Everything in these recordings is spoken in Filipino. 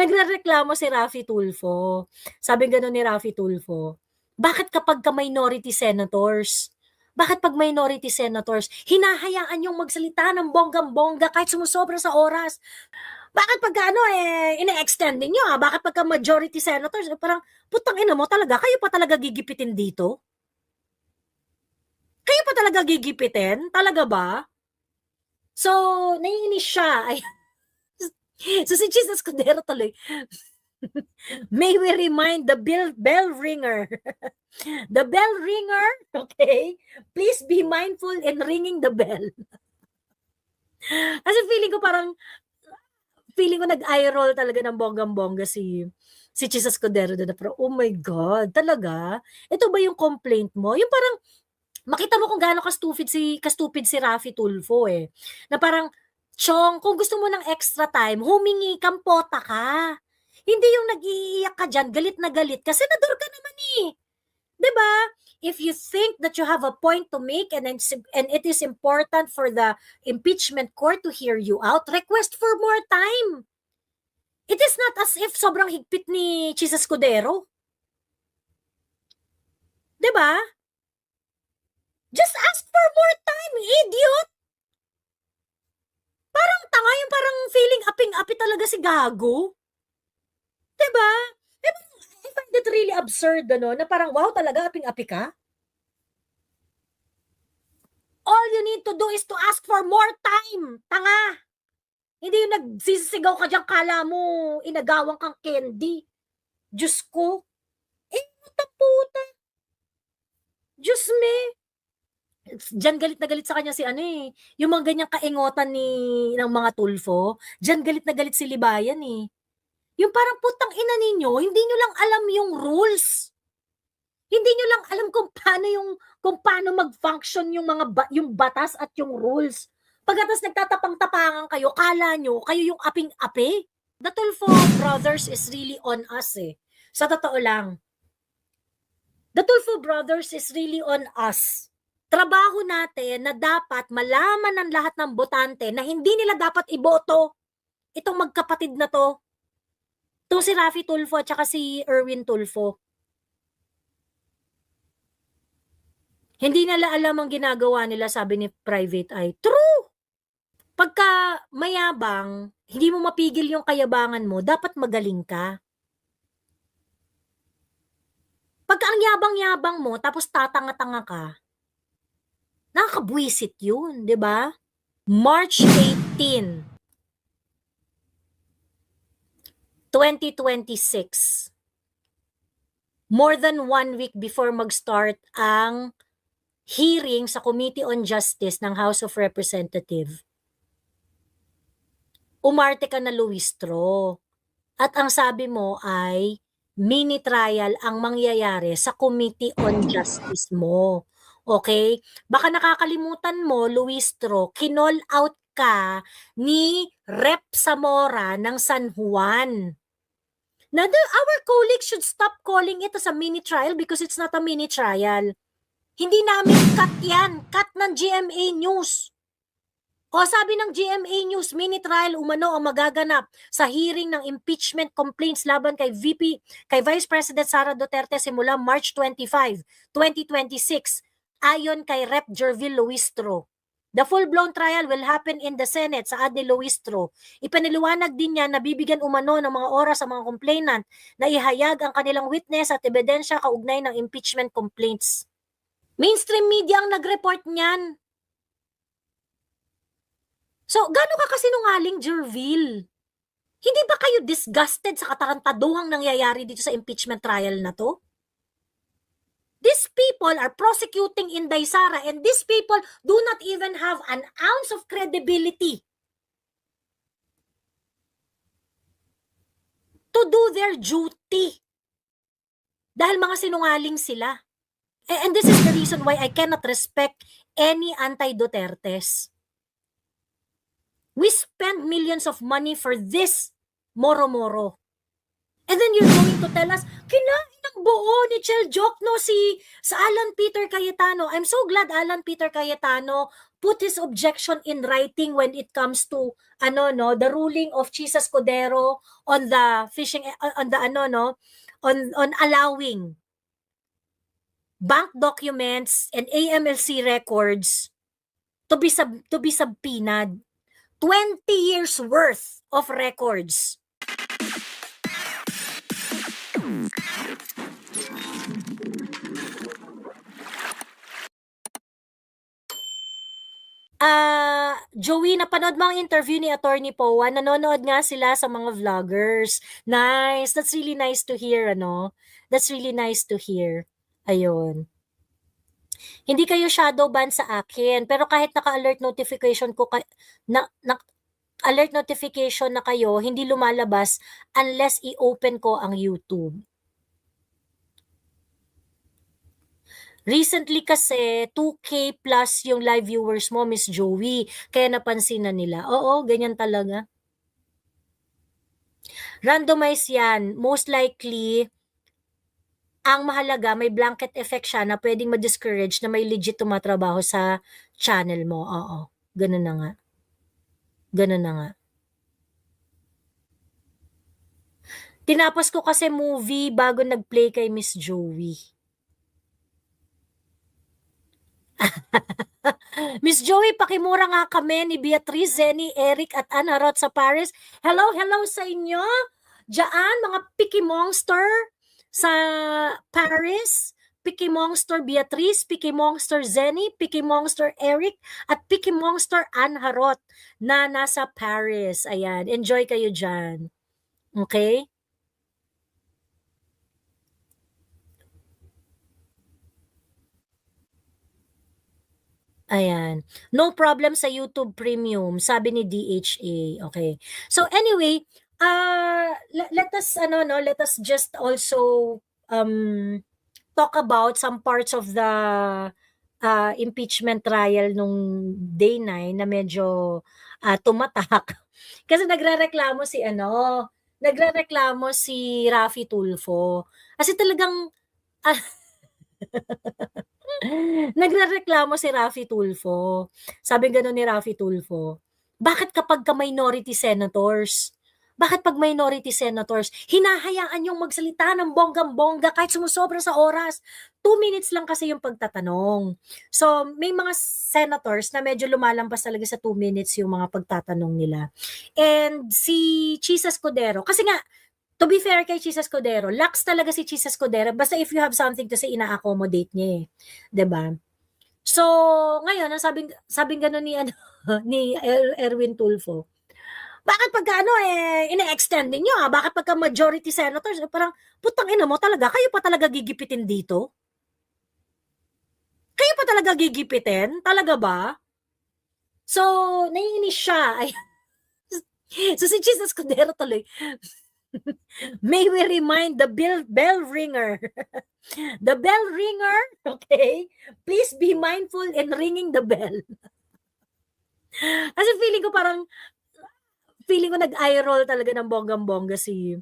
Nagrereklamo si Raffy Tulfo. Sabi gano'n ni Raffy Tulfo, "Bakit kapagka minority senators, bakit 'pag minority senators, hinahayaan yung magsalita ng bonggang-bongga kahit sumusobra sa oras? Bakit pagka ano, ine-extend ninyo, bakit pagka majority senators, parang putang ina mo talaga, kayo pa talaga gigipitin dito? Kayo pa talaga gigipitin? Talaga ba?" So, naiinis siya. Ay, so si Chis Escudero tuloy, "May we remind the bell ringer, the bell ringer, okay? Please be mindful in ringing the bell." Kasi feeling ko nag-eye roll talaga ng bonggang-bongga si Chis Escudero do'n na parang, "Oh my God, talaga? Ito ba yung complaint mo?" Yung parang makita mo kung gaano ka-stupid si Raffy Tulfo, eh, na parang, "Chong, kung gusto mo ng extra time, humingi kang pota ka. Hindi yung nag-iiyak ka diyan, galit na galit ka, senador ka naman, eh." 'Di ba? If you think that you have a point to make and it is important for the impeachment court to hear you out, request for more time. It is not as if sobrang higpit ni Chis Escudero. 'Di ba? Just ask for more time, idiot! Parang tanga yung parang feeling aping-api talaga si Gago. 'Di ba? I find it really absurd, ano, na parang, wow, talaga aping-api ka? All you need to do is to ask for more time, tanga! Hindi yung nagsisigaw ka diyan, kala mo inagawan kang candy. Diyos ko. Puta-puta. Diyos me. Diyan galit na galit sa kanya si ano, eh, yung mga ganyang kaingotan ng mga Tulfo, diyan galit na galit si Libayan, eh. Yung parang putang ina ninyo, hindi nyo lang alam yung rules. Hindi nyo lang alam kung paano mag-function yung batas at yung rules. Pagkatapos nagtatapang-tapangan kayo, kala nyo kayo yung aping-api. The Tulfo brothers is really on us, eh. Sa totoo lang. The Tulfo brothers is really on us. Trabaho natin na dapat malaman ng lahat ng botante na hindi nila dapat iboto itong magkapatid na to. Itong si Raffy Tulfo at saka si Erwin Tulfo. Hindi nila alam ang ginagawa nila, sabi ni Private Eye. True! Pagka mayabang, hindi mo mapigil yung kayabangan mo, dapat magaling ka. Pagka ang yabang-yabang mo, tapos tatanga-tanga ka, nakakabwisit yun, di ba? March 18, 2026. More than 1 week before mag-start ang hearing sa Committee on Justice ng House of Representatives. Umarte ka na, Luistro. At ang sabi mo ay mini trial ang mangyayari sa Committee on Justice mo. Okay? Baka nakakalimutan mo, Luistro, kinol out ka ni Rep. Zamora ng San Juan. Now, our colleagues should stop calling it as a mini trial because it's not a mini trial. Hindi namin cut yan. Cut ng GMA News. O sabi ng GMA News, mini trial umano ang magaganap sa hearing ng impeachment complaints laban kay Vice President Sara Duterte simula March 25, 2026, ayon kay Rep. Jervil Luistro. The full-blown trial will happen in the Senate, saad ni Luistro. Ipaniliwanag din niya na bibigyan umano ng mga oras sa mga complainant na ihayag ang kanilang witness at ebidensya kaugnay ng impeachment complaints. Mainstream media ang nag-report niyan. So, gaano ka kasinungaling, Jervil? Hindi ba kayo disgusted sa katarantaduhang nangyayari dito sa impeachment trial na to? These people are prosecuting Inday Sara and these people do not even have an ounce of credibility to do their duty. Dahil mga sinungaling sila. And this is the reason why I cannot respect any anti-Dutertes. We spend millions of money for this moro-moro. And then you're going to tell us, kinain ng buo ni Chel Jokno sa Alan Peter Cayetano. I'm so glad Alan Peter Cayetano put his objection in writing when it comes to the ruling of Chis Escudero on the fishing on the on allowing bank documents and AMLC records to be subpoenaed. 20 years worth of records. Joey, napanood mo ang interview ni Attorney Poa? Nanonood nga sila sa mga vloggers. Nice. That's really nice to hear, That's really nice to hear. Ayun. Hindi kayo shadow ban sa akin, pero kahit naka-alert notification ko alert notification na kayo, hindi lumalabas unless i-open ko ang YouTube. Recently kasi, 2K plus yung live viewers mo, Miss Joey. Kaya napansin na nila. Oo, ganyan talaga. Randomize yan. Most likely, ang mahalaga, may blanket effect siya na pwedeng ma-discourage na may legit tumatrabaho sa channel mo. Oo, ganun na nga. Ganun na nga. Tinapos ko kasi movie bago nag-play kay Miss Joey. Miss Joey, pakimura nga kami ni Beatrice, Zenny, Eric at Anna Roth sa Paris. Hello, hello sa inyo. Diyan, mga Picky Monster sa Paris. Picky Monster Beatrice, Picky Monster Zenny, Picky Monster Eric, at Picky Monster Anna Roth na nasa Paris. Ayan, enjoy kayo dyan. Okay? Ayan. No problem sa YouTube Premium, sabi ni DHA. Okay. So anyway, let us just also talk about some parts of the impeachment trial nung day 9 na medyo tumatak. Kasi nagrereklamo si Raffy Tulfo. Kasi talagang nagrereklamo si Raffy Tulfo. Sabi gano'n ni Raffy Tulfo, bakit kapag minority senators, bakit pag minority senators, hinahayaan yung magsalita ng bonggang-bongga kahit sumusobra sa oras? 2 minutes lang kasi yung pagtatanong. So, may mga senators na medyo lumalampas talaga sa 2 minutes yung mga pagtatanong nila. And si Chis Escudero, kasi nga, to be fair kay Chis Escudero, lax talaga si Chis Escudero. Basta if you have something to say, ina-accommodate niya eh. 'Di ba? So, ngayon, ang sabing gano'n ni, ni Erwin Tulfo, bakit pagka ine-extend ninyo bakit pagka majority senators, parang, putang ina mo talaga, kayo pa talaga gigipitin dito? Kayo pa talaga gigipitin? Talaga ba? So, naiinis siya. So, si Chis Escudero tuloy, may we remind the bell ringer. The bell ringer, okay? Please be mindful in ringing the bell. Kasi feeling ko nag-eye roll talaga ng bonggang-bongga si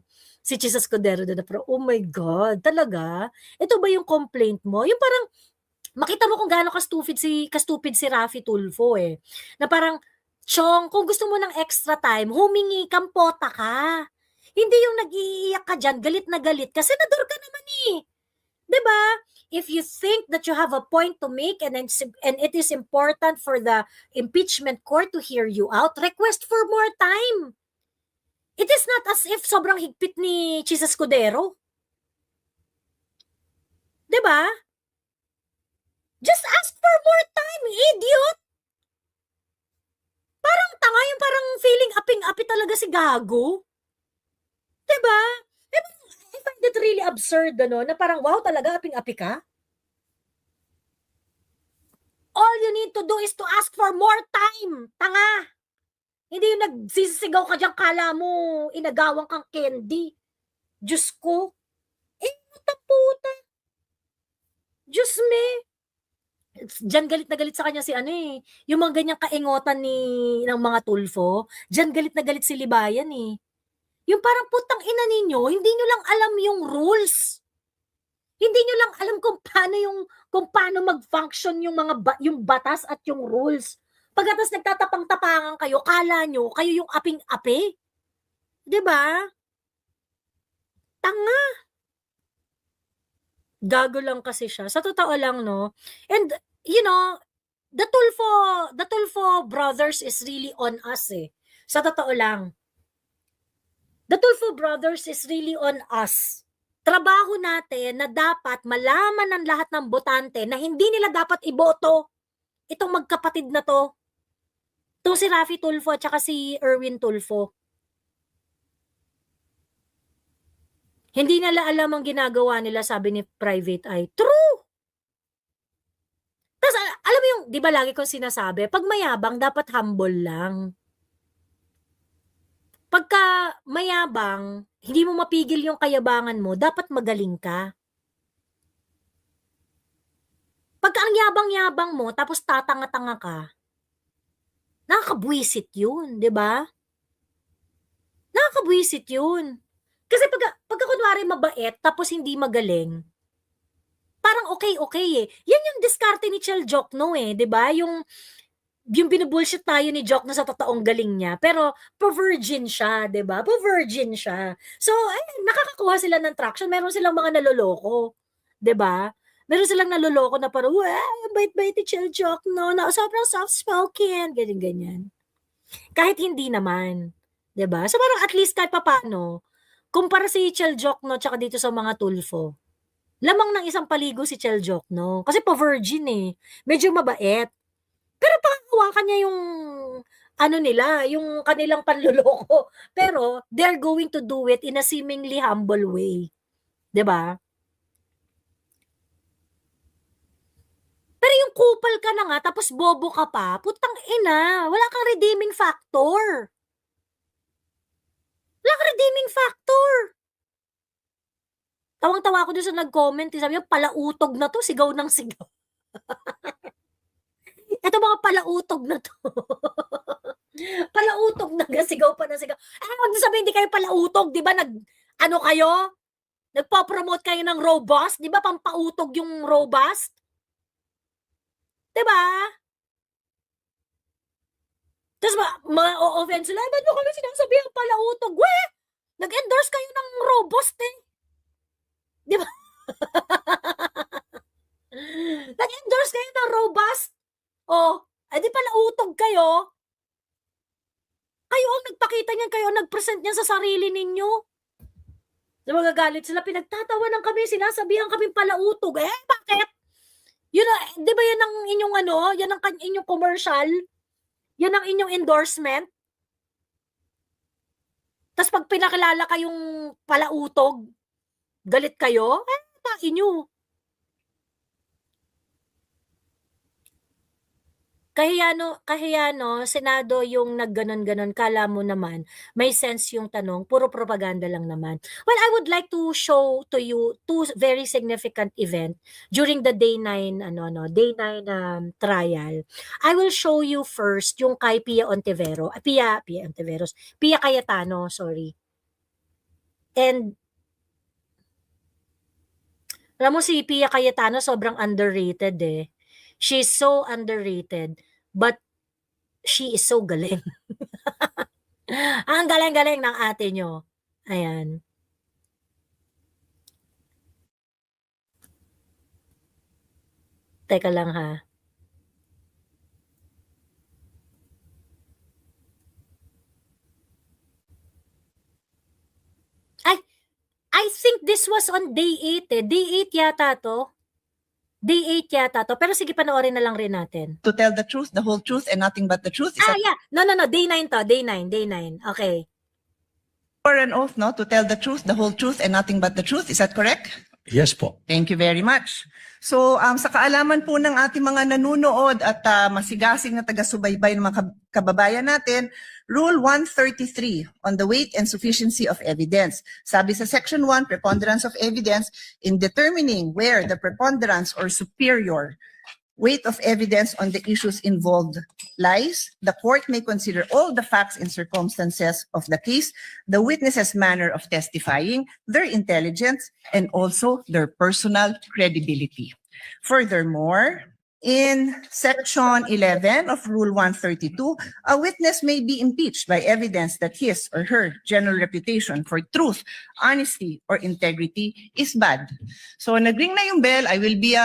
Chis Escudero doon na parang, oh my God, talaga? Ito ba yung complaint mo? Yung parang, makita mo kung gaano ka-stupid si Raffy Tulfo eh. Na parang, Chong, kung gusto mo ng extra time, humingi kang pota ka. Hindi yung nag-iiyak ka dyan, galit na galit, kasi senador ka naman eh. 'Di ba? If you think that you have a point to make and it is important for the impeachment court to hear you out, request for more time. It is not as if sobrang higpit ni Chis Escudero. 'Di ba? Just ask for more time, idiot. Parang tanga yung parang feeling aping-api talaga si Gago. 'Di ba? I find it really absurd, na parang, wow, talaga, aping-api ka? All you need to do is to ask for more time, tanga! Hindi yung nagsisigaw ka dyan, kala mo, inagawan kang candy. Diyos ko. Puta. Diyos me. Diyan galit na galit sa kanya si yung mga ganyang kaingotan ng mga Tulfo, diyan galit na galit si Libayan eh. Yung parang putang ina ninyo, hindi nyo lang alam yung rules. Hindi nyo lang alam kung paano mag-function yung yung batas at yung rules. Pagkatapos nagtatapang-tapangan kayo, kala nyo, kayo yung aping-api. 'Di ba? Tanga. Gago lang kasi siya. Sa totoo lang, no? And, you know, the Tulfo brothers is really on us eh. Sa totoo lang. The Tulfo brothers is really on us. Trabaho natin na dapat malaman ng lahat ng botante na hindi nila dapat iboto itong magkapatid na to. To si Raffy Tulfo at saka si Erwin Tulfo. Hindi nila alam ang ginagawa nila, sabi ni Private Eye. True! Tapos, alam mo yung, di ba lagi kong sinasabi, pag mayabang, dapat humble lang. Pagka mayabang, hindi mo mapigil yung kayabangan mo, dapat magaling ka. Pagka ang yabang-yabang mo, tapos tatanga-tanga ka, nakakabwisit yun, di ba? Nakakabwisit yun. Kasi pagka kunwari mabait, tapos hindi magaling, parang okay eh. Yan yung diskarte ni Chel Jokno eh, di ba? Yung binubullshit tayo ni Jokno sa totoong galing niya, pero pa-virgin siya, di ba? Pa-virgin siya. So, nakakakuha sila ng traction. Meron silang mga naloloko, di ba? Meron silang naloloko na parang, ang bait-bait ni Chel Jokno, na sobrang soft-spoken, ganyan-ganyan. Kahit hindi naman, di ba? So, parang at least kahit papano, kumpara si Chel Jokno tsaka dito sa mga Tulfo, lamang ng isang paligo si Chel Jokno. Kasi pa-virgin eh. Medyo mabait. Pero panghawakan niya yung ano nila, yung kanilang panloloko. Pero they're going to do it in a seemingly humble way. 'Di ba? Pero yung kupal ka na nga, tapos bobo ka pa, putang ina, wala kang redeeming factor. Wala kang redeeming factor. Tawang-tawa ako dun sa nag-comment, sabi niya, palautog na to, sigaw ng sigaw. Ito mga palautog na to. Palautog na, sigaw pa na sigaw. Huwag na sabihin, hindi kayo palautog, di ba? Ano kayo? Nagpo-promote kayo ng robust, di ba? Pampautog yung robust. Di ba? Tapos ma-offense sila, ba't mo kami sinasabihan palautog? Weh! Nag-endorse kayo ng robust eh. Di ba? Nag-endorse kayo ng robust. Oh, di pala utog kayo. Kayo ang nagpakita niyan, kayo ang nag-present niyan sa sarili ninyo. So, magagalit sila, pinagtatawanan kami, sinasabihan kami palautog. Bakit? Yun, di ba yan ang inyong yan ang inyong commercial? Yan ang inyong endorsement? Tapos pag pinakilala kayong palautog, galit kayo? Takin nyo. Kahiyano, Senado yung nagganon-ganon, kala mo naman, may sense yung tanong, puro propaganda lang naman. Well, I would like to show to you two very significant event during the day 9, trial. I will show you first yung kay Pia Cayetano, sorry. And, alam mo si Pia Cayetano, sobrang underrated eh. She's so underrated, but she is so galing. Ang galing-galing ng ate nyo. Ayan. Teka lang ha. I think this was on day 8 eh. Day 8 yata to. Day 8 yata to. Pero sige, panoorin na lang rin natin. To tell the truth, the whole truth, and nothing but the truth. Is that yeah. No. Day 9 to. Day 9. Okay. for an oath, no? To tell the truth, the whole truth, and nothing but the truth. Is that correct? Yes po. Thank you very much. So, sa kaalaman po ng ating mga nanunood at masigasig na taga-subaybay ng mga kababayan natin, Rule 133 on the weight and sufficiency of evidence. Sabi sa Section 1, preponderance of evidence, in determining where the preponderance or superior weight of evidence on the issues involved lies, the court may consider all the facts and circumstances of the case, the witness's manner of testifying, their intelligence, and also their personal credibility. Furthermore, In Section 11 of Rule 132, a witness may be impeached by evidence that his or her general reputation for truth, honesty, or integrity is bad. So nagring na yung bell, I will be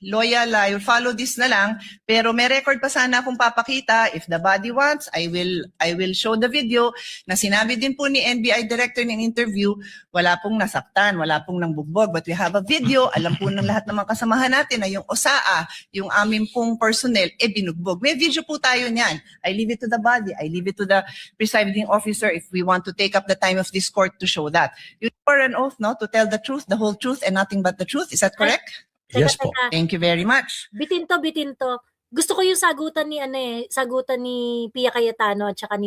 loyal, I will follow this na lang, pero may record pa sana akong papakita. If the body wants, I will show the video na sinabi din po ni NBI Director ng interview, wala pong nasaktan, wala pong nangbugbog, but we have a video, alam po ng lahat ng mga kasamahan natin na yung OSAA, yung aming pong personnel, binugbog. May video po tayo niyan. I leave it to the body, I leave it to the presiding officer if we want to take up the time of this court to show that. You are an oath, no, to tell the truth, the whole truth, and nothing but the truth. Is that correct? Yes po. Thank you very much. Bitin to. Gusto ko yung sagutan ni sagutan ni Pia Cayetano at saka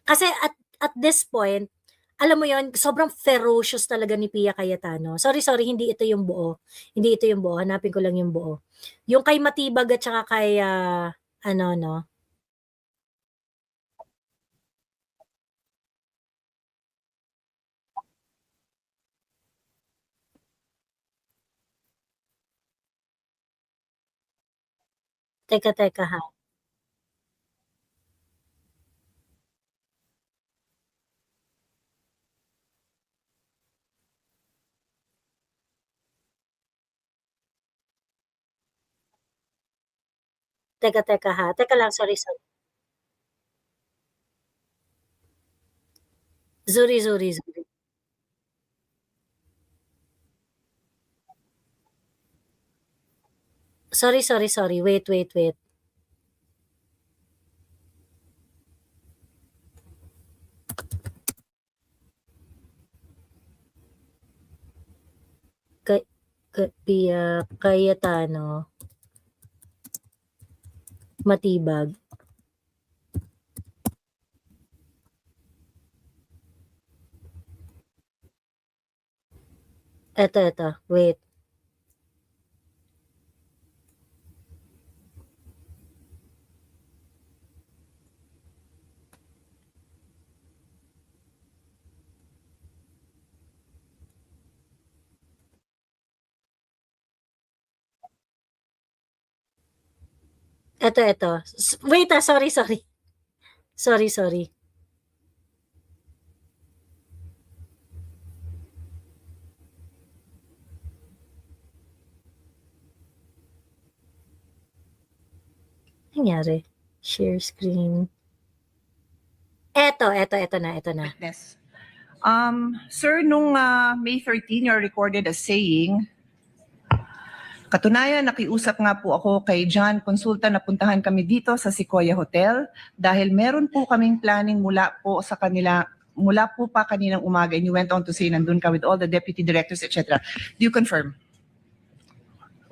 kasi at this point, alam mo yon, sobrang ferocious talaga ni Pia Cayetano. Sorry, hindi ito yung buo. Hindi ito yung buo. Hanapin ko lang yung buo. Yung kay Matibag at saka kay no. Teka ha. Teka ha. Teka lang, sorry. Zuri. Sorry. Wait. Pia Cayetano. Matibag. Eto. Wait. Eto. Wait, sorry. Sorry. Nangyari? Share screen. Eto na. Yes. Sir, nung May 13, you're recorded as saying, katunayan, nakiusap nga po ako kay John Consulta na puntahan kami dito sa Sequoia Hotel dahil meron po kaming planning mula po pa kaninang umaga, and you went on to say nandun ka with all the deputy directors, etc. Do you confirm?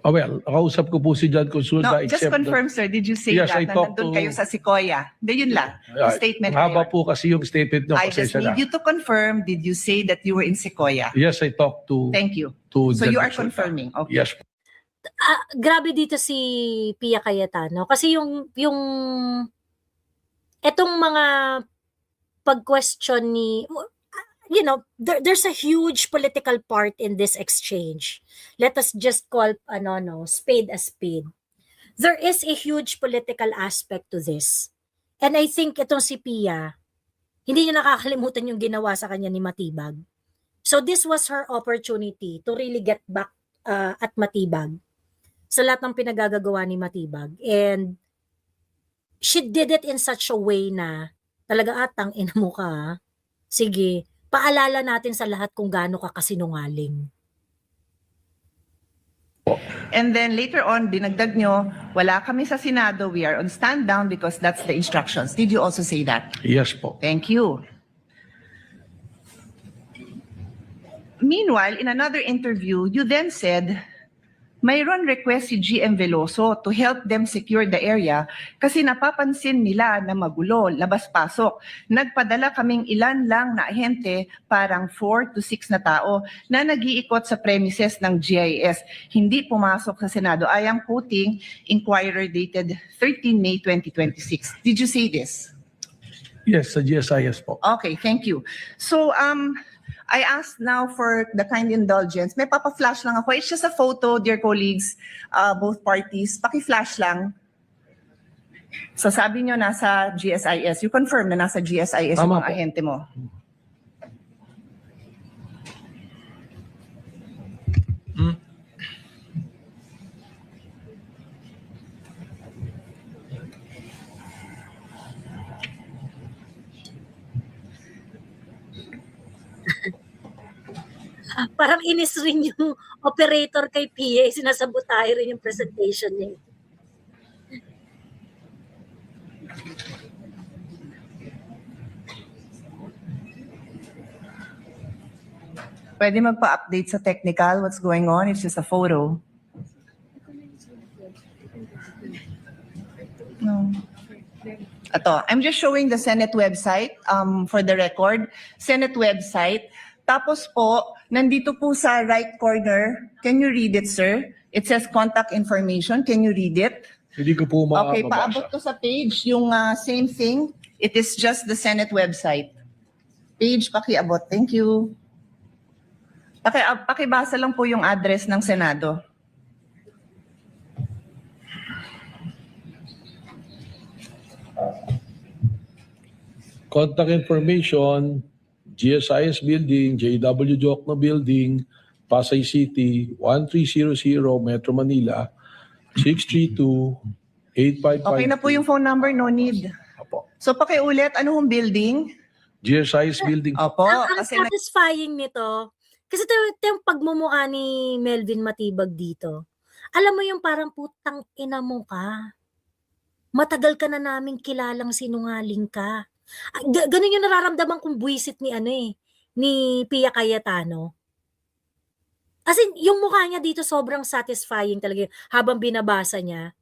Well, nakausap ko po si John Consulta. No, just confirm, sir. Did you say Yes, that I na talked nandun to- kayo sa Sequoia? Yun lang. Yung statement na Mahaba yun. po kasi yung statement nyo. I just pasensya na. need you to confirm, did you say that you were in Sequoia? Yes, I talked to Thank you. to So John you are Consulta. confirming. Okay. Yes. Grabe dito si Pia Cayetano kasi yung etong mga pag-question ni, you know, there's a huge political part in this exchange. Let us just call spade a spade. There is a huge political aspect to this. And I think itong si Pia, hindi niya nakakalimutan yung ginawa sa kanya ni Matibag. So this was her opportunity to really get back at Matibag sa lahat ng pinagagagawa ni Matibag. And she did it in such a way na talaga atang ina mo ka. Sige, paalala natin sa lahat kung gaano ka kasinungaling. And then later on, dinagdag nyo, wala kami sa Senado, we are on stand down because that's the instructions. Did you also say that? Yes po. Thank you. Meanwhile, in another interview, you then said, mayroon request si GM Veloso to help them secure the area kasi napapansin nila na magulo, labas-pasok. Nagpadala kaming ilan lang na ahente, parang 4 to 6 na tao na nag-iikot sa premises ng GIS. Hindi pumasok sa Senado. I am quoting Inquirer dated 13 May 2026. Did you say this? Yes, sa GSIS po. Okay, thank you. So, I asked now for the kind indulgence. May papa-flash lang ako. It's just a photo, dear colleagues, both parties. Paki-flash lang. So sabi nyo nasa GSIS. You confirm na nasa GSIS yung Tama mga po. ahente mo. Parang inis rin yung operator kay PA, sinasabotahe rin yung presentation niya. Pwede magpa-update sa technical what's going on. It's just a photo. No. Ito, I'm just showing the Senate website for the record. Senate website. Tapos po, nandito po sa right corner. Can you read it, sir? It says contact information. Can you read it? Hindi ko po Okay, mabasa. paabot ko sa page yung same thing. It is just the Senate website. Page, pakiabot. Thank you. Pakibasa lang po yung address ng Senado. Contact information, GSIS Building, JW Jokno Building, Pasay City, 1300 Metro Manila, 632-8552. Okay na po yung phone number, no need. Opo. So pakiulit, ano hong building? GSIS Building. Opo, Ang kasi satisfying nito, kasi ito yung pagmumukha ni Melvin Matibag dito. Alam mo yung parang putang ina mo ka. Matagal ka na naming kilalang sinungaling ka. Ganun yung nararamdaman kong buwisit ni ni Pia Cayetano. As in, yung mukha niya dito sobrang satisfying talaga habang binabasa niya.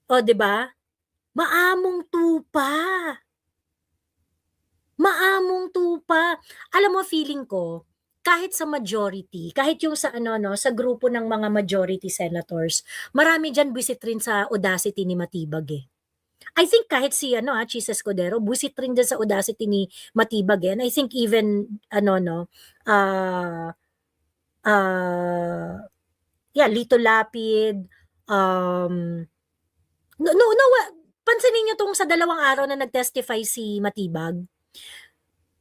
O, 'di ba? Maamong tupa. Maamong tupa. Alam mo, feeling ko, kahit sa majority, kahit yung sa sa grupo ng mga majority senators, marami diyan buwisit rin sa audacity ni Matibag eh. I think kahit si Chis Escudero, buwisit rin din sa audacity ni Matibag eh. And I think even Lito Lapid, pansinin niyo tong sa 2 araw na nag-testify si Matibag.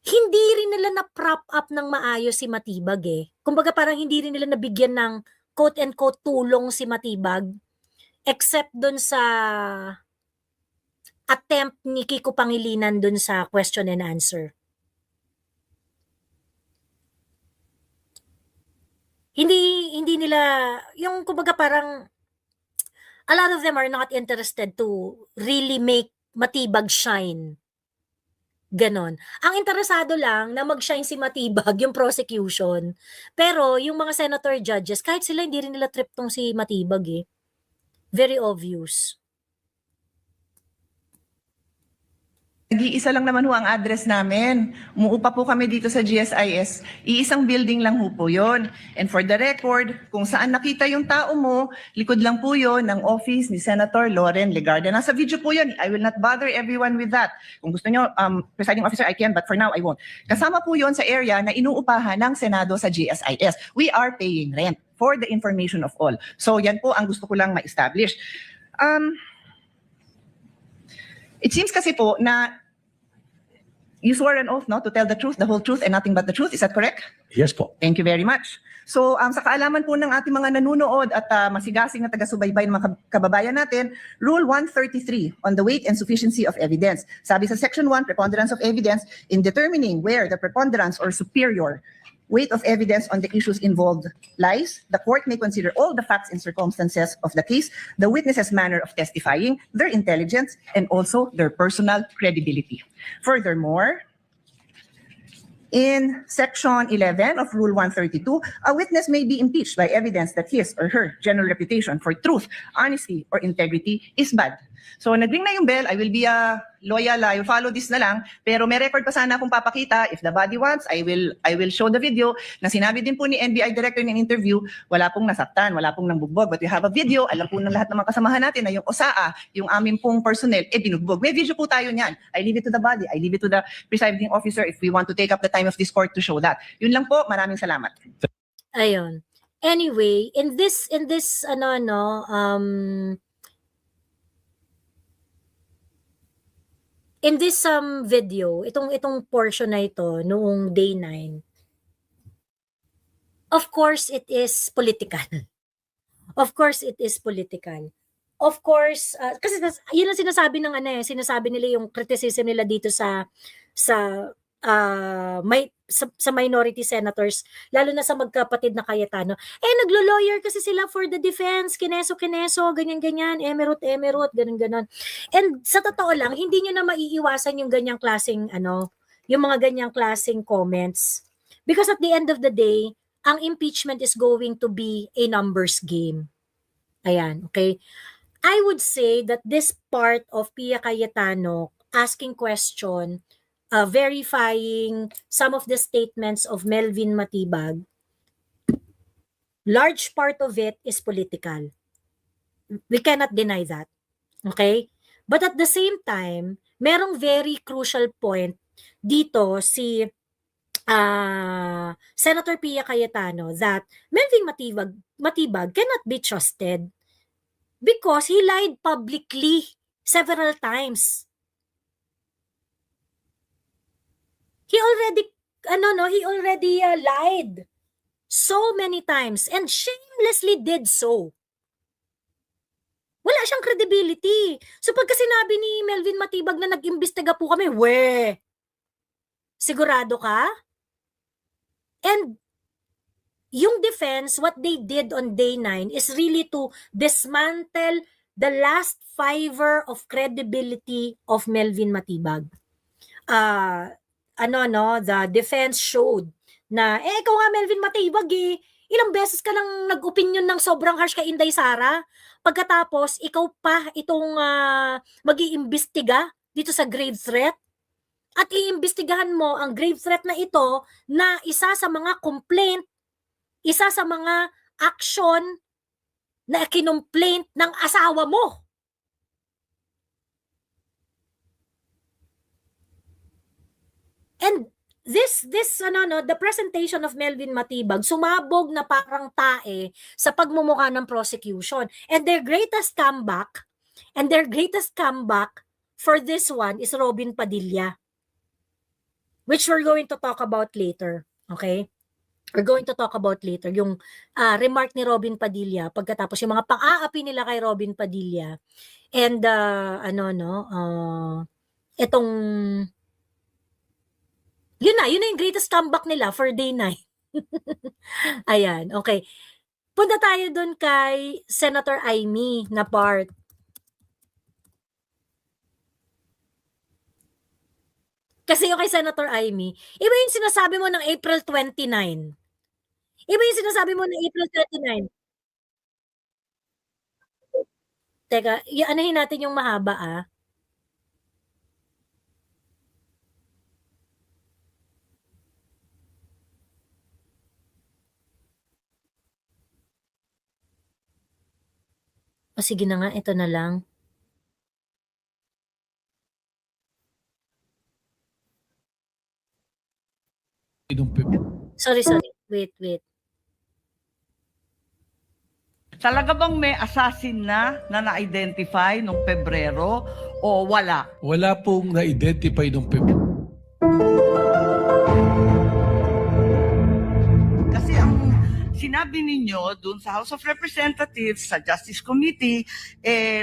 Hindi rin nila na-prop up ng maayos si Matibag eh. Kumbaga parang hindi rin nila nabigyan ng quote-unquote tulong si Matibag except dun sa attempt ni Kiko Pangilinan dun sa question and answer. Hindi nila, yung kumbaga parang a lot of them are not interested to really make Matibag shine. Ganon. Ang interesado lang na mag-shine si Matibag, yung prosecution. Pero yung mga senator judges, kahit sila hindi rin nila trip tong si Matibag eh. Very obvious. nag-iisa lang naman ho ang address namin. Umuupa po kami dito sa GSIS. Iisang building lang ho po yun. And for the record, kung saan nakita yung tao mo, likod lang po yun ng office ni Senator Loren Legarda. Nasa video po yun. I will not bother everyone with that. Kung gusto nyo, presiding officer, I can, but for now, I won't. Kasama po yun sa area na inuupahan ng Senado sa GSIS. We are paying rent for the information of all. So yan po ang gusto ko lang ma-establish. It seems kasi po na you swore an oath, no, to tell the truth, the whole truth, and nothing but the truth. Is that correct? Yes po. Thank you very much. So, sa kaalaman po ng ating mga nanunood at masigasing na taga-subaybay ng mga kababayan natin, Rule 133 on the weight and sufficiency of evidence. Sabi sa Section 1, preponderance of evidence, in determining where the preponderance or superior weight of evidence on the issues involved lies, the court may consider all the facts and circumstances of the case, the witness's manner of testifying, their intelligence, and also their personal credibility. Furthermore, in Section 11 of Rule 132, a witness may be impeached by evidence that his or her general reputation for truth, honesty, or integrity is bad. So nag-ring na yung bell, I will be loyal, I will follow this na lang, pero may record pa sana akong papakita. If the body wants, I will show the video na sinabi din po ni NBI director in an interview, wala pong nasaktan, wala pong nangbugbog, but we have a video, alam po ng lahat ng mga kasamahan natin na yung OSAA, yung aming pong personnel, binugbog. May video po tayo niyan. I leave it to the body, I leave it to the presiding officer if we want to take up the time of this court to show that. Yun lang po, maraming salamat. Ayun. Anyway, in this in this video, itong portion na ito noong day 9, of course it is political. Of course it is political. Of course, kasi yun ang sinasabi ng sinasabi nila yung criticism nila dito sa minority senators, lalo na sa magkapatid na Cayetano. Naglo-lawyer kasi sila for the defense, kineso, ganyan-ganyan, emerald, ganun-ganon. And sa totoo lang, hindi nyo na maiiwasan yung ganyang klaseng, yung mga ganyang klaseng comments. Because at the end of the day, ang impeachment is going to be a numbers game. Ayan, okay? I would say that this part of Pia Cayetano asking question, verifying some of the statements of Melvin Matibag, large part of it is political. We cannot deny that. Okay? But at the same time, merong very crucial point dito si Senator Pia Cayetano that Melvin Matibag cannot be trusted because he lied publicly several times. He already lied so many times and shamelessly did so. Wala siyang credibility. So pagka sinabi ni Melvin Matibag na nag-imbestiga po kami, sigurado ka? And yung defense, what they did on day 9 is really to dismantle the last fiber of credibility of Melvin Matibag. The defense showed na, ikaw nga Melvin Matibag ilang beses ka nang nag-opinion ng sobrang harsh kay Inday Sara, pagkatapos ikaw pa itong mag-iimbestiga dito sa grave threat, at iimbestigahan mo ang grave threat na ito na isa sa mga complaint, isa sa mga action na kinomplaint ng asawa mo. And the presentation of Melvin Matibag sumabog na parang tae sa pagmumukha ng prosecution. And their greatest comeback for this one is Robin Padilla, which we're going to talk about later. Okay? We're going to talk about later yung remark ni Robin Padilla pagkatapos yung mga pang-aapi nila kay Robin Padilla. And itong yun na yung greatest comeback nila for day 9. Ayan, okay. Punta tayo dun kay Senator Amy na part. Kasi yung kay Senator Amy, iba yung sinasabi mo ng April 29. Iba yung sinasabi mo ng April 29. Teka, anahin natin yung mahaba O sige na nga, ito na lang. Sorry. Wait. Talaga bang may assassin na na-identify nung Pebrero o wala? Wala pong na-identify ng Pebrero. Kasi ang sinabi ninyo dun sa House of Representatives, sa Justice Committee,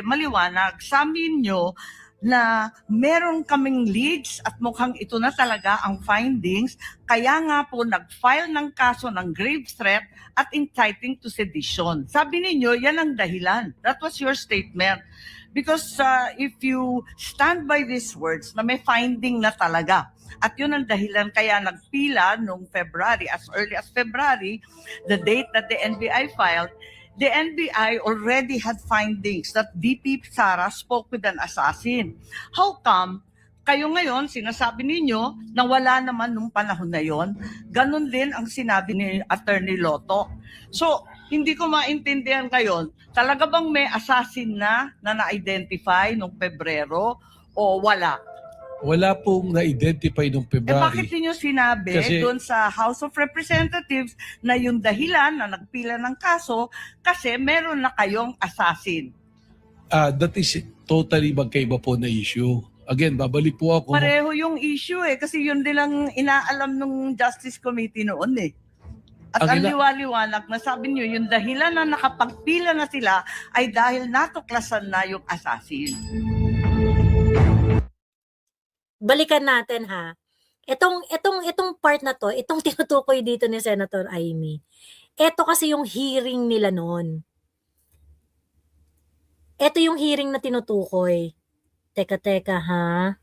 maliwanag sa amin nyo na meron kaming leads at mukhang ito na talaga ang findings. Kaya nga po nag-file ng kaso ng grave threat at inciting to sedition. Sabi ninyo, yan ang dahilan. That was your statement. Because if you stand by these words na may finding na talaga, at yun ang dahilan kaya nagpila noong February, as early as February, the date that the NBI filed, the NBI already had findings that VP Sara spoke with an assassin. How come kayo ngayon, sinasabi ninyo na wala naman nung panahon na yon? Ganon din ang sinabi ni Attorney Lotto. So, hindi ko maintindihan ngayon, talaga bang may assassin na na-identify nung Pebrero o wala? Wala pong na-identify noong Bakit February. niyo sinabi Kasi- doon sa House of Representatives na yung dahilan na nagpila ng kaso kasi meron na kayong assassin? That is totally magkaiba po na issue. Again, babalik po ako. Pareho yung issue kasi yun din lang inaalam ng Justice Committee noon At ang liwaliwanag na sabi niyo yung dahilan na nakapagpila na sila ay dahil natuklasan na yung assassin. Balikan natin ha. Itong part na to, itong tinutukoy dito ni Senator Amy. Ito kasi yung hearing nila noon. Ito yung hearing na tinutukoy. Teka ha.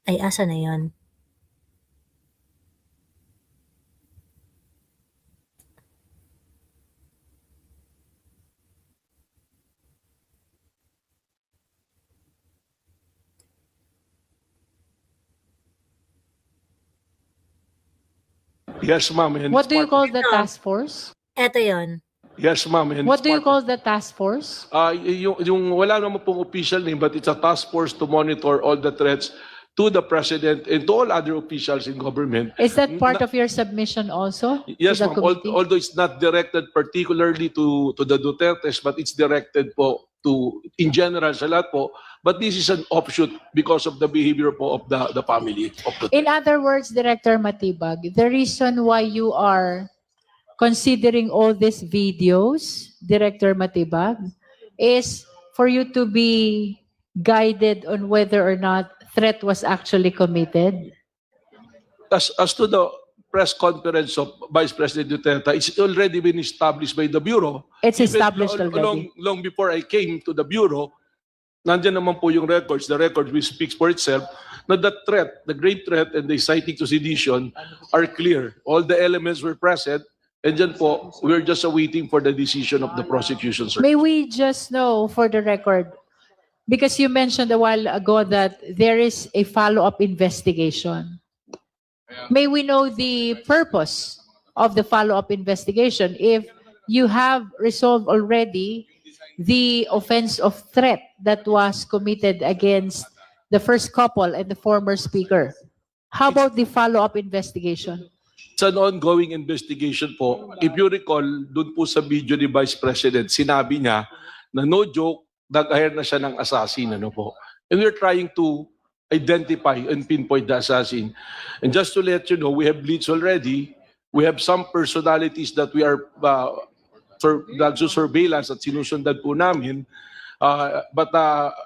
Ay, asa na yon? Yes, ma'am. and What it's do you part call the task force? Ito yon. Yes, ma'am. and What it's do you part call the task force? yung wala naman pong official name, but it's a task force to monitor all the threats to the president and to all other officials in government. Is that part of your submission also? Yes, to the ma'am. committee? Although it's not directed particularly to the Dutertes, but it's directed po to in general sa lahat po. But this is an offshoot because of the behavior po of the family of the In other words, Director Matibag, the reason why you are considering all these videos, Director Matibag, is for you to be guided on whether or not threat was actually committed. As to the press conference of Vice President Duterte, it's already been established by the Bureau. It's Even established already. Long before I came to the Bureau, nandiyan naman po yung records, the record which speaks for itself, na the threat, the great threat and the inciting to sedition are clear. All the elements were present, and dyan po, we're just awaiting for the decision of the prosecution, sir. May we just know for the record, because you mentioned a while ago that there is a follow-up investigation. May we know the purpose of the follow-up investigation if you have resolved already the offense of threat that was committed against the first couple and the former speaker? How about the follow-up investigation? It's an ongoing investigation po. If you recall, dun po sa video ni Vice President, sinabi niya na no joke, nag-hire na siya ng assassin, ano po. And we're trying to identify and pinpoint the assassin. And just to let you know, we have leads already. We have some personalities that we are surveillance at sinusundan po namin. But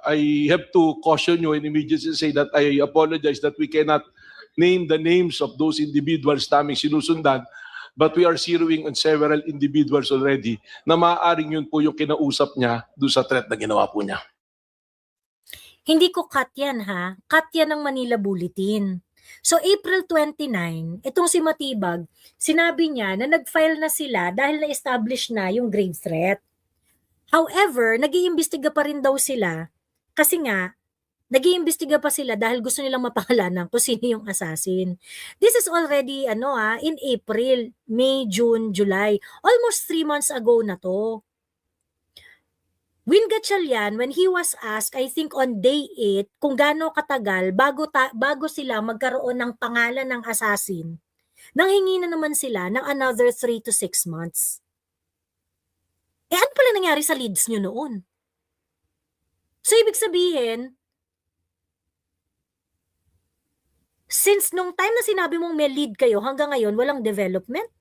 I have to caution you and immediately say that I apologize that we cannot name the names of those individuals naming sinusundan. But we are zeroing on several individuals already na maaaring yun po yung kinausap niya doon sa threat na ginawa po niya. Hindi ko cut yan ha. Cut yan ng Manila Bulletin. So April 29, itong si Matibag, sinabi niya na nag-file na sila dahil na-establish na yung grave threat. However, nag-iimbestiga pa rin daw sila kasi nga, nag-iimbestiga pa sila dahil gusto nilang mapangalanan kung sino yung assassin. This is already in April, May, June, July. Almost 3 months ago na to. Win Gatchalian, when he was asked, I think on day 8, kung gaano katagal bago sila magkaroon ng pangalan ng assassin, nanghingi na naman sila ng another 3 to 6 months. Ano pala nangyari sa leads nyo noon? So, ibig sabihin, since nung time na sinabi mong may lead kayo, hanggang ngayon, walang development?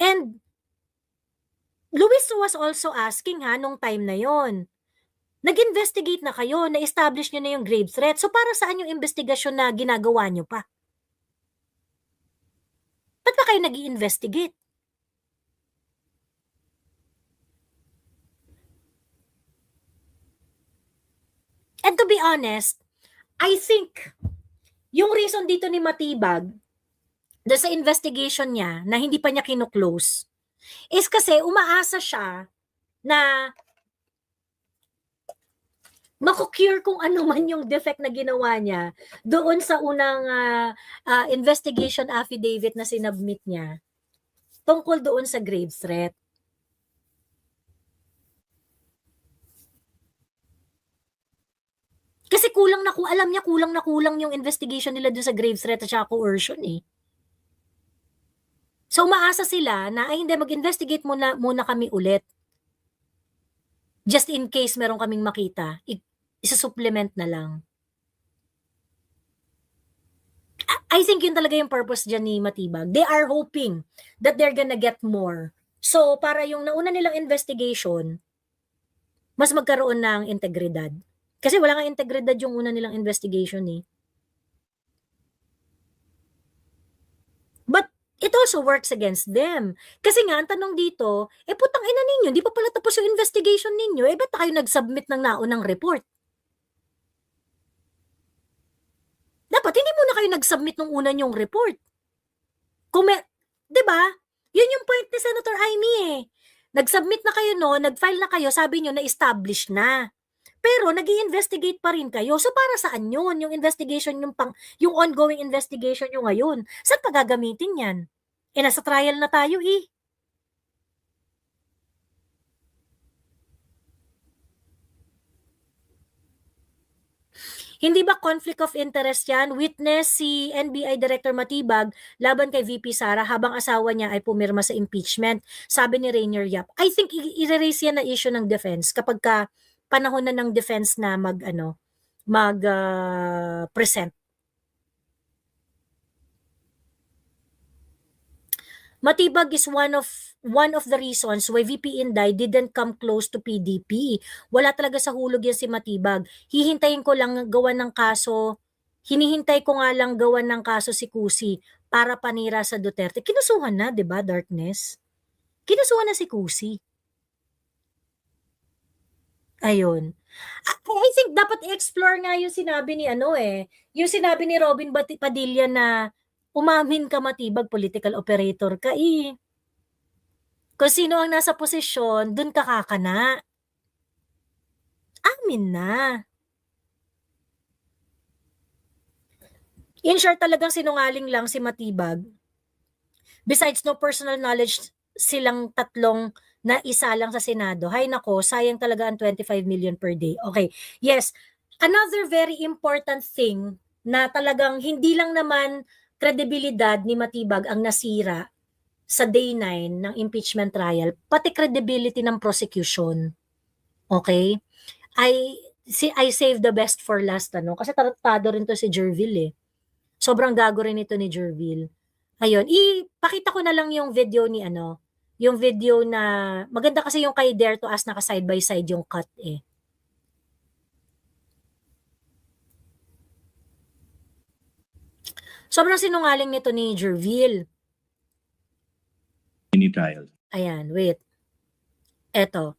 And, Luis was also asking nung time na yon. Nag-investigate na kayo, na-establish nyo na yung grave threat. So para saan yung investigasyon na ginagawa nyo pa? Ba't ba kayo nag-i-investigate? honest, I think yung reason dito ni Matibag doon sa investigation niya na hindi pa niya kino-close is kasi umaasa siya na mako-cure kung ano man yung defect na ginawa niya doon sa unang investigation affidavit na sinubmit niya tungkol doon sa grave threat. Kasi alam niya kulang na kulang yung investigation nila doon sa grave threat at saka coercion eh. So umaasa sila na ay hindi, mag-investigate muna kami ulit. Just in case meron kaming makita, isa-supplement na lang. I think yun talaga yung purpose dyan ni Matibag. They are hoping that they're gonna get more. So para yung nauna nilang investigation, mas magkaroon ng integridad. Kasi wala nga integridad yung una nilang investigation eh. But it also works against them. Kasi nga, ang tanong dito, putang ina ninyo, di pa pala tapos yung investigation ninyo, ba't kayo nag-submit ng naunang report? Dapat, hindi muna kayo nag-submit ng una nyong report. Di ba? Yun yung point ni Senator Amy eh. Nag-submit na kayo nag-file na kayo, sabi nyo na-establish na. Pero nag-i-investigate pa rin kayo. So para saan yun? Yung investigation, yung ongoing investigation nyo ngayon. Saan pa gagamitin yan? Nasa trial na tayo eh. Hindi ba conflict of interest yan? Witness si NBI Director Matibag laban kay VP Sara habang asawa niya ay pumirma sa impeachment. Sabi ni Rainier Yap. I think i-raise yan na issue ng defense kapag panahon na ng defense na present. Matibag is one of the reasons why VP Inday didn't come close to PDP. Wala talaga sa hulog yan si Matibag. Hinihintay ko nga lang gawan ng kaso si Kusi para panira sa Duterte. Kinusuhan na, 'di ba, Darkness? Kinusuhan na si Kusi. Ayun. I think dapat i-explore nga yung sinabi ni yung sinabi ni Robin Padilla na umamin ka Matibag, political operator ka eh. Kung sino ang nasa posisyon, dun ka kakana. Amin na. In short, talagang sinungaling lang si Matibag. Besides no personal knowledge, silang tatlong na isa lang sa Senado. Hay nako, sayang talaga ang 25 million per day. Okay, yes. Another very important thing na talagang hindi lang naman kredibilidad ni Matibag ang nasira sa day 9 ng impeachment trial, pati credibility ng prosecution. Okay? I save the best for last, kasi tarantado rin to si Jerville eh. Sobrang gago rin ito ni Jerville. Ayun, ipakita ko na lang yung video ni yung video na, maganda kasi yung kay Dare to Ask naka side by side yung cut eh. Sobrang sinungaling nito ni Jerville. Any trial. Ayan, wait. Eto.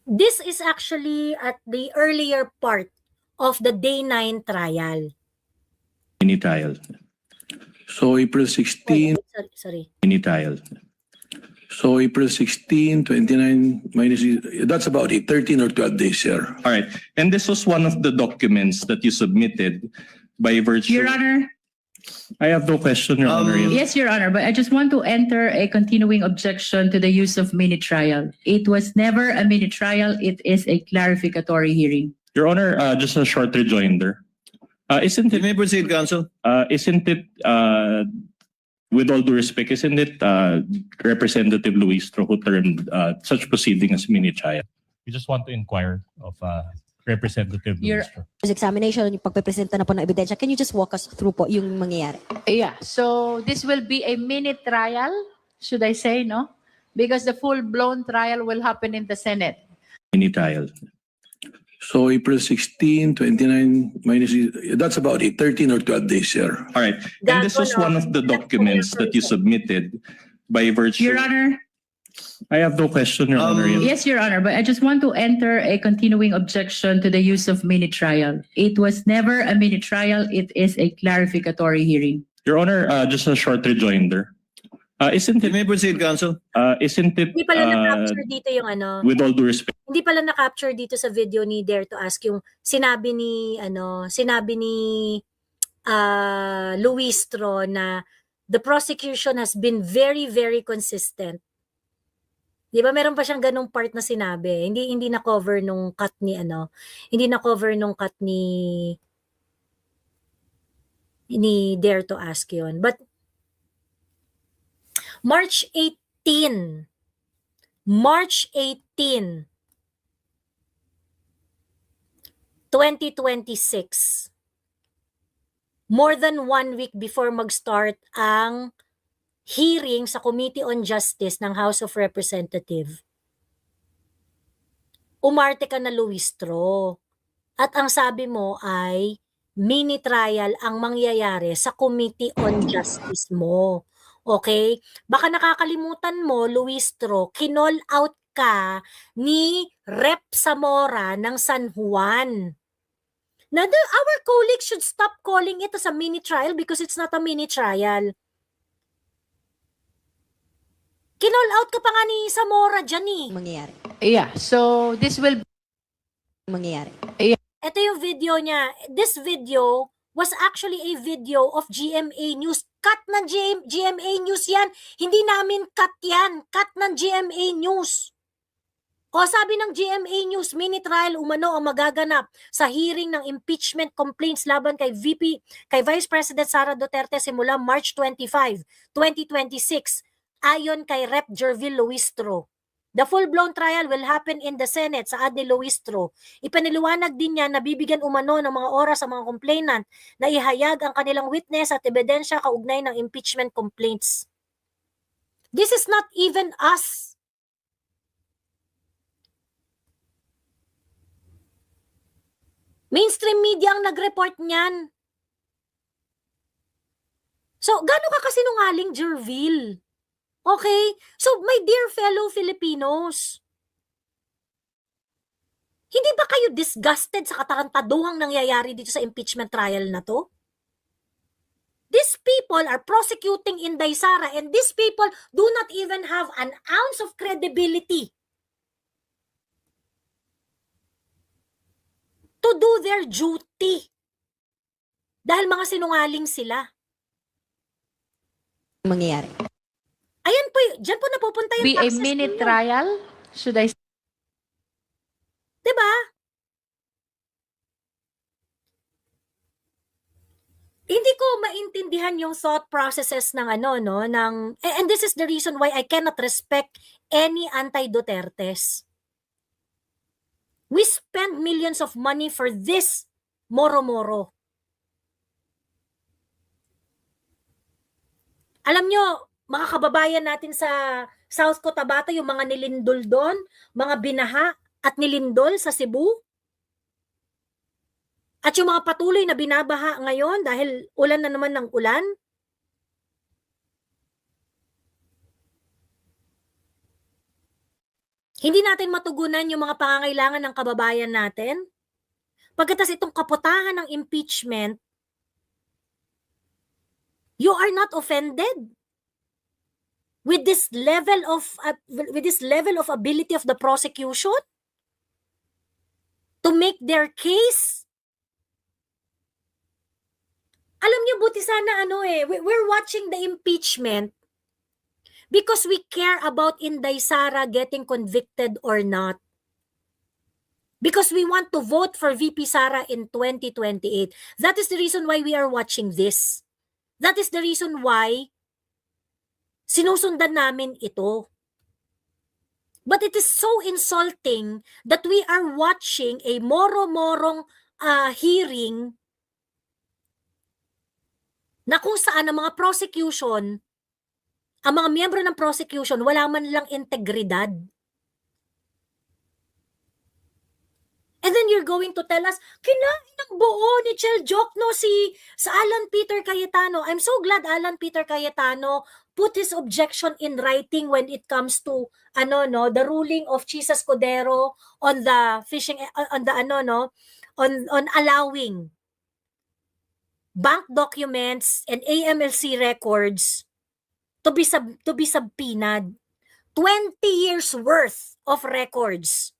This is actually at the earlier part of the day 9 trial. Any trial. So April 16, Sorry. Any trial. so April 16, 29 minus, that's about it, 13 or 12 days, sir. All right. And this was one of the documents that you submitted by virtue. Your Honor, I have no question, Your Honor. yes, Your Honor, but I just want to enter a continuing objection to the use of mini trial. It was never a mini trial. It is a clarificatory hearing. Your Honor, just a short rejoinder. Isn't You it, may proceed, counsel. with all due respect, isn't it Representative Luis who termed such proceeding as mini trial? We just want to inquire of Representative Your- Luis. Examination, yung pagpepresenta na po ng ebidensya. Can you just walk us through po yung mangyayari? Yeah, so this will be a mini trial, should I say, no? Because the full-blown trial will happen in the Senate. Mini trial. So April 16, 29 minus, that's about it, 13 or 12 days, sir. All right. And this was one of the documents that you submitted by virtue. Your Honor, I have no question, Your Honor. Yes, Your Honor, but I just want to enter a continuing objection to the use of mini trial. It was never a mini trial. It is a clarificatory hearing. Your Honor, just a short rejoinder. Isn't You it, may proceed, counsel. isn't it, Hindi pala na-capture dito yung ano, with all due respect, hindi pala na-capture dito sa video ni Dare to Ask yung sinabi ni Luistro na the prosecution has been very, very consistent. Di ba meron pa siyang ganung part na sinabi? Hindi na-cover nung cut ni hindi na-cover nung cut ni Dare to Ask yun. But March 18, 2026, more than 1 week before mag-start ang hearing sa Committee on Justice ng House of Representatives, umarte ka na, Luistro. At ang sabi mo ay mini trial ang mangyayari sa Committee on Justice mo. Okay? Baka nakakalimutan mo, Luistro, kinall out ka ni Rep. Zamora ng San Juan. Now, our colleagues should stop calling it as a mini trial because it's not a mini trial. Kinall out ka pa nga ni Zamora dyan eh. Mangyayari. Yeah, so this will Mangyayari. Ito yung video niya. This video was actually a video of GMA News. Cut ng GMA News yan. Hindi namin cut yan. Cut ng GMA News. O sabi ng GMA News, mini trial umano ang magaganap sa hearing ng impeachment complaints laban kay Vice President Sara Duterte simula March 25, 2026. Ayon kay Rep. Jervil Luistro. The full-blown trial will happen in the Senate, saad ni Luistro. Ipaniliwanag din niya na bibigyan umano ng mga oras sa mga complainant na ihayag ang kanilang witness at ebidensya kaugnay ng impeachment complaints. This is not even us. Mainstream media ang nag-report niyan. So, gano'n ka kasinungaling, Jervil? Okay? So, my dear fellow Filipinos, hindi ba kayo disgusted sa katarantaduhang nangyayari dito sa impeachment trial na to? These people are prosecuting Inday Sara and these people do not even have an ounce of credibility to do their duty. Dahil mga sinungaling sila. Mangyayari. Ayan po, dyan po napupunta yung be a taxes mini ninyo. trial. Should I Diba? Hindi ko maintindihan yung thought processes ng and this is the reason why I cannot respect any anti-Dutertes. We spend millions of money for this moro-moro. Alam nyo, mga kababayan natin sa South Cotabato, yung mga nilindol doon, mga binaha at nilindol sa Cebu, at yung mga patuloy na binabaha ngayon dahil ulan na naman ng ulan, hindi natin matugunan yung mga pangangailangan ng kababayan natin. Pagkatapos itong kaputahan ng impeachment, you are not offended with this level of ability of the prosecution to make their case. Alam niyo, buti sana we're watching the impeachment because we care about Inday Sara getting convicted or not. Because we want to vote for VP Sara in 2028. That is the reason why we are watching this. That is the reason why sinusundan namin ito. But it is so insulting that we are watching a moro-morong hearing na kung saan ang mga prosecution, ang mga miyembro ng prosecution, wala man lang integridad. And then you're going to tell us, kinain ng buo ni Chel Jokno sa Alan Peter Cayetano. I'm so glad Alan Peter Cayetano put his objection in writing when it comes to the ruling of Chisa Escudero on the fishing on the on allowing bank documents and AMLC records to be subpoenaed. 20 years worth of records.